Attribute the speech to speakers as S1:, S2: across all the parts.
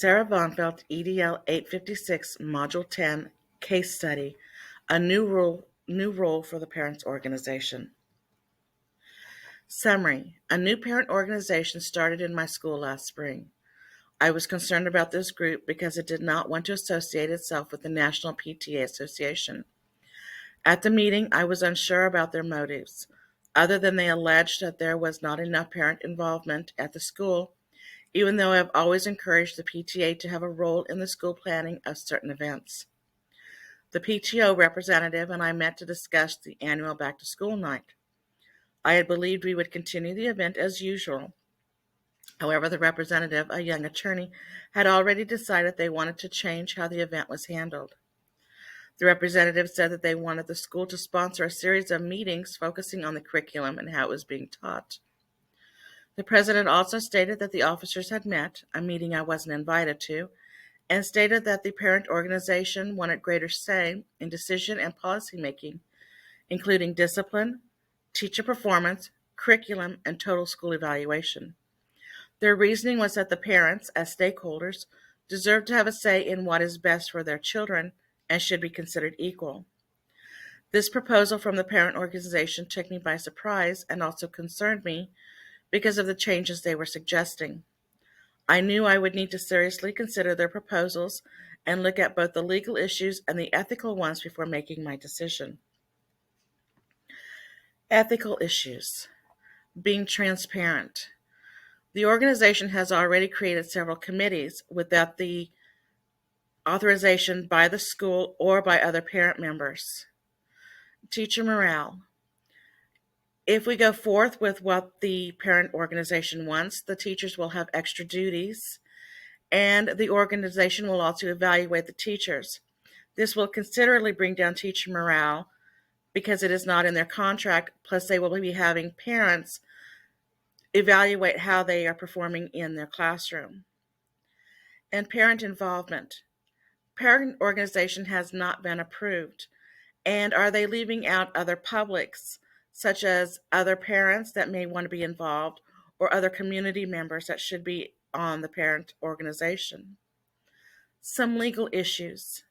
S1: Sarah Vonfeld, EDL 856, Module 10, Case Study, a new role for the Parents Organization. Summary: a new parent organization started in my school last spring. I was concerned about this group because it did not want to associate itself with the National PTA Association. At the meeting, I was unsure about their motives, other than they alleged that there was not enough parent involvement at the school, even though I have always encouraged the PTA to have a role in the school planning of certain events. The PTO representative and I met to discuss the annual back-to-school night. I had believed we would continue the event as usual. However, the representative, a young attorney, had already decided they wanted to change how the event was handled. The representative said that they wanted the school to sponsor a series of meetings focusing on the curriculum and how it was being taught. The president also stated that the officers had met, a meeting I wasn't invited to, and stated that the parent organization wanted greater say in decision and policy making, including discipline, teacher performance, curriculum, and total school evaluation. Their reasoning was that the parents, as stakeholders, deserve to have a say in what is best for their children and should be considered equal. This proposal from the parent organization took me by surprise and also concerned me because of the changes they were suggesting. I knew I would need to seriously consider their proposals and look at both the legal issues and the ethical ones before making my decision. Ethical issues. Being transparent. The organization has already created several committees without the authorization by the school or by other parent members. Teacher morale. If we go forth with what the parent organization wants, the teachers will have extra duties, and the organization will also evaluate the teachers. This will considerably bring down teacher morale because it is not in their contract, plus they will be having parents evaluate how they are performing in their classroom. And parent involvement. Parent organization has not been approved. And are they leaving out other publics, such as other parents that may want to be involved or other community members that should be on the parent organization? Some legal issues.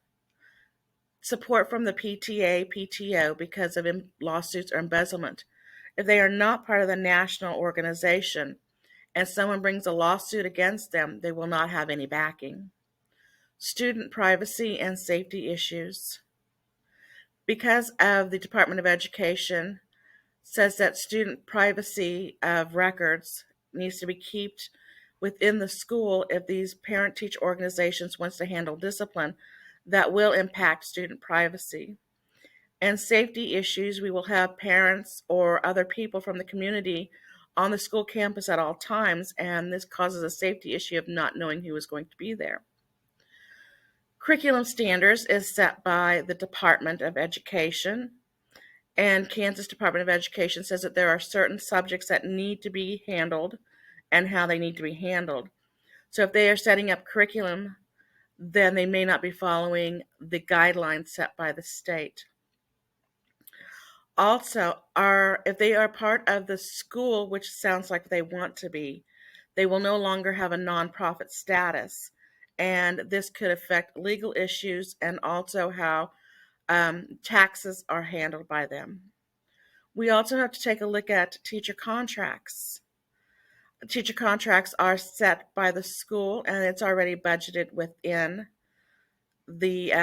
S1: Support from the PTA, PTO because of lawsuits or embezzlement. If they are not part of the national organization and someone brings a lawsuit against them, they will not have any backing. Student privacy and safety issues. Because of the Department of Education says that student privacy of records needs to be kept within the school if these parent-teacher organizations wants to handle discipline that will impact student privacy. And safety issues, we will have parents or other people from the community on the school campus at all times, and this causes a safety issue of not knowing who is going to be there. Curriculum standards is set by the Department of Education, and Kansas Department of Education says that there are certain subjects that need to be handled and how they need to be handled. So if they are setting up curriculum, then they may not be following the guidelines set by the state. Also, if they are part of the school, which sounds like they want to be, they will no longer have a nonprofit status. And this could affect legal issues and also how taxes are handled by them. We also have to take a look at teacher contracts. Teacher contracts are set by the school, and it's already budgeted within the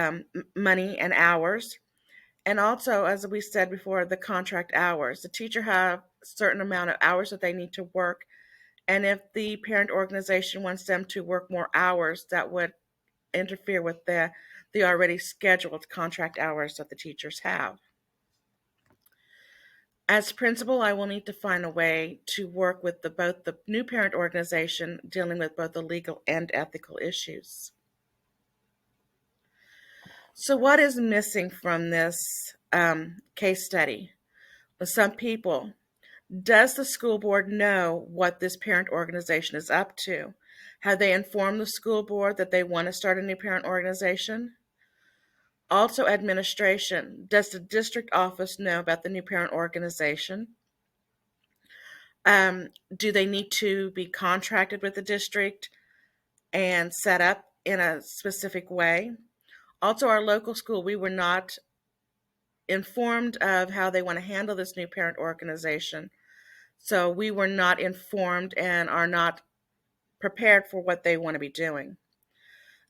S1: money and hours. And also, as we said before, the contract hours. The teacher have a certain amount of hours that they need to work, and if the parent organization wants them to work more hours, that would interfere with the already scheduled contract hours that the teachers have. As principal, I will need to find a way to work with both the new parent organization dealing with both the legal and ethical issues. So what is missing from this case study? Well, some people. Does the school board know what this parent organization is up to? Have they informed the school board that they want to start a new parent organization? Also, administration. Does the district office know about the new parent organization? Do they need to be contracted with the district? and set up in a specific way. Also, our local school, we were not informed of how they want to handle this new parent organization. So we were not informed and are not prepared for what they want to be doing.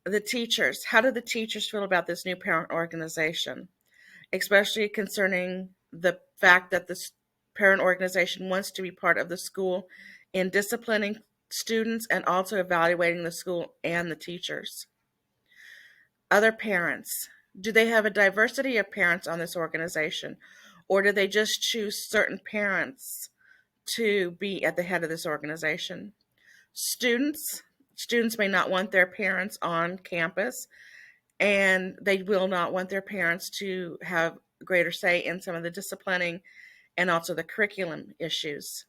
S1: The teachers, how do the teachers feel about this new parent organization, especially concerning the fact that this parent organization wants to be part of the school in disciplining students and also evaluating the school and the teachers? Other parents, do they have a diversity of parents on this organization, or do they just choose certain parents to be at the head of this organization? Students may not want their parents on campus, and they will not want their parents to have greater say in some of the disciplining and also the curriculum issues.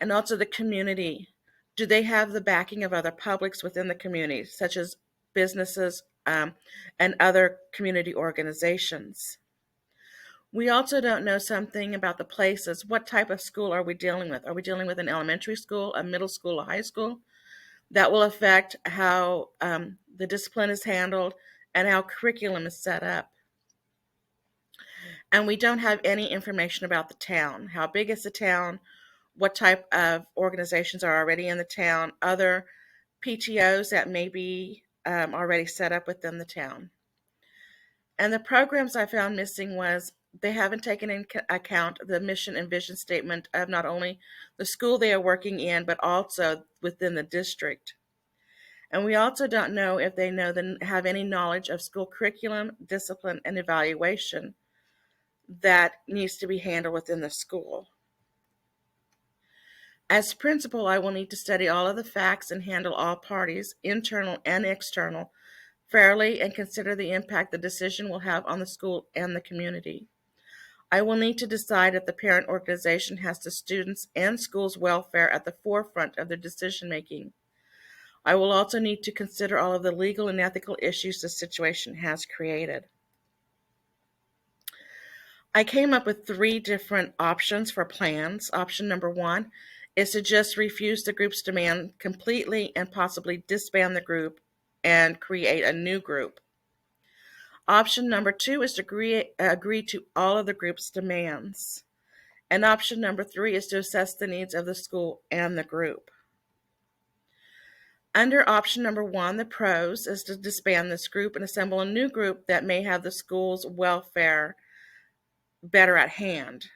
S1: And also the community. Do they have the backing of other publics within the community, such as businesses and other community organizations? We also don't know something about the places. What type of school are we dealing with? Are we dealing with an elementary school, a middle school, a high school? That will affect how the discipline is handled and how curriculum is set up. And we don't have any information about the town. How big is the town? What type of organizations are already in the town? Other PTOs that may be already set up within the town. And the programs I found missing was they haven't taken into account the mission and vision statement of not only the school they are working in, but also within the district. And we also don't know if they have any knowledge of school curriculum, discipline, and evaluation that needs to be handled within the school. As principal, I will need to study all of the facts and handle all parties, internal and external, fairly and consider the impact the decision will have on the school and the community. I will need to decide if the parent organization has the students' and school's welfare at the forefront of their decision making. I will also need to consider all of the legal and ethical issues the situation has created. I came up with 3 different options for plans. Option number 1 is to just refuse the group's demand completely and possibly disband the group and create a new group. Option number 2 is to agree to all of the group's demands. And option number 3 is to assess the needs of the school and the group. Under option number 1, the pros is to disband this group and assemble a new group that may have the school's welfare better at hand.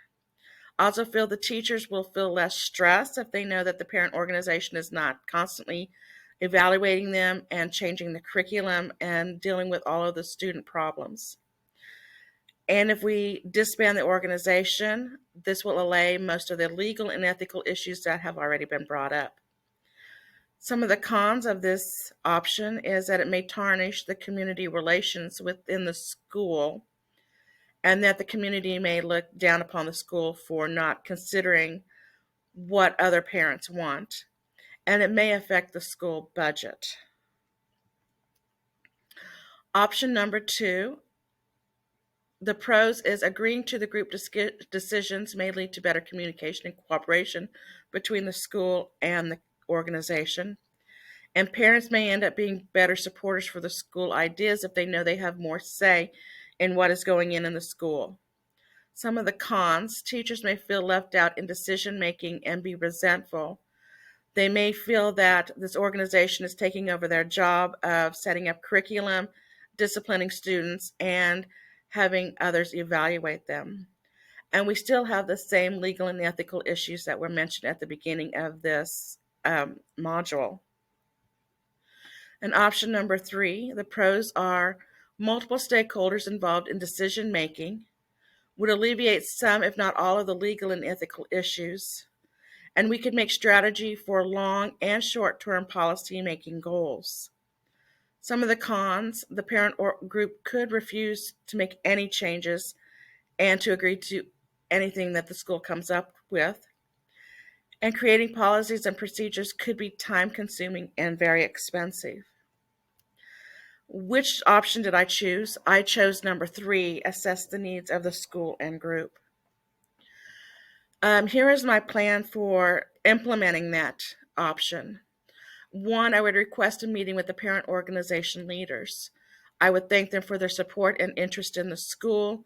S1: I also feel the teachers will feel less stress if they know that the parent organization is not constantly evaluating them and changing the curriculum and dealing with all of the student problems. And if we disband the organization, this will allay most of the legal and ethical issues that have already been brought up. Some of the cons of this option is that it may tarnish the community relations within the school, and that the community may look down upon the school for not considering what other parents want, and it may affect the school budget. Option number 2, the pros is agreeing to the group decisions may lead to better communication and cooperation between the school and the organization. And parents may end up being better supporters for the school ideas if they know they have more say in what is going in the school. Some of the cons, teachers may feel left out in decision making and be resentful. They may feel that this organization is taking over their job of setting up curriculum, disciplining students, and having others evaluate them. And we still have the same legal and ethical issues that were mentioned at the beginning of this module. And option number 3, the pros are multiple stakeholders involved in decision making, would alleviate some, if not all, of the legal and ethical issues, and we could make strategy for long and short-term policy making goals. Some of the cons, the parent group could refuse to make any changes and to agree to anything that the school comes up with. And creating policies and procedures could be time-consuming and very expensive. Which option did I choose? I chose number 3, assess the needs of the school and group. Here is my plan for implementing that option. One, I would request a meeting with the parent organization leaders. I would thank them for their support and interest in the school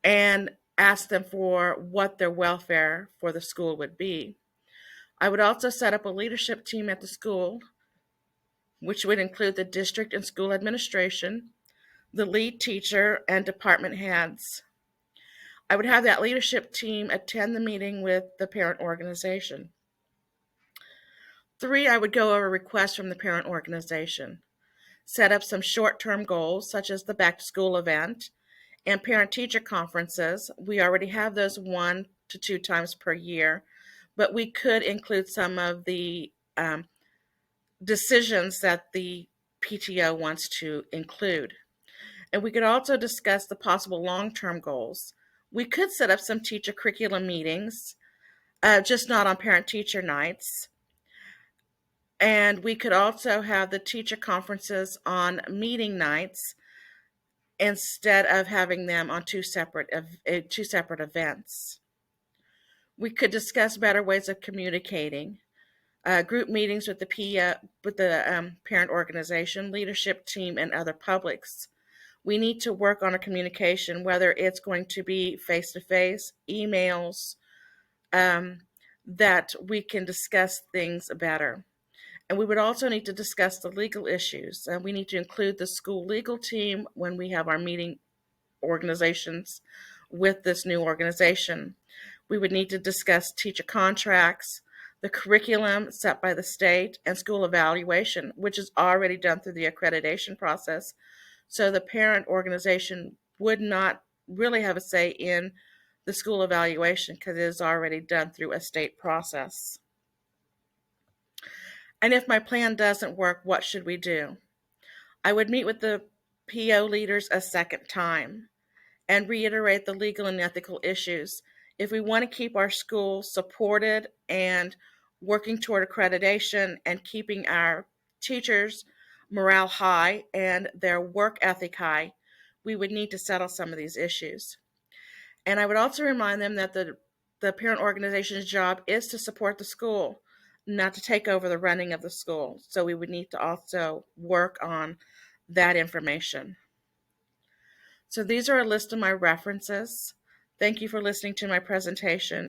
S1: and ask them for what their welfare for the school would be. I would also set up a leadership team at the school, which would include the district and school administration, the lead teacher, and department heads. I would have that leadership team attend the meeting with the parent organization. 3, I would go over requests from the parent organization. Set up some short-term goals, such as the back-to-school event and parent-teacher conferences. We already have those 1 to 2 times per year, but we could include some of the decisions that the PTO wants to include. And we could also discuss the possible long-term goals. We could set up some teacher curriculum meetings, just not on parent-teacher nights. And we could also have the teacher conferences on meeting nights instead of having them on two separate events. We could discuss better ways of communicating. Group meetings with the parent organization, leadership team, and other publics. We need to work on our communication, whether it's going to be face-to-face, emails, that we can discuss things better. And we would also need to discuss the legal issues. We need to include the school legal team when we have our meeting organizations with this new organization. We would need to discuss teacher contracts, the curriculum set by the state, and school evaluation, which is already done through the accreditation process. So the parent organization would not really have a say in the school evaluation because it is already done through a state process. And if my plan doesn't work, what should we do? I would meet with the PO leaders a second time and reiterate the legal and ethical issues. If we want to keep our school supported and working toward accreditation and keeping our teachers' morale high and their work ethic high, we would need to settle some of these issues. And I would also remind them that the parent organization's job is to support the school, not to take over the running of the school. So we would need to also work on that information. So these are a list of my references. Thank you for listening to my presentation.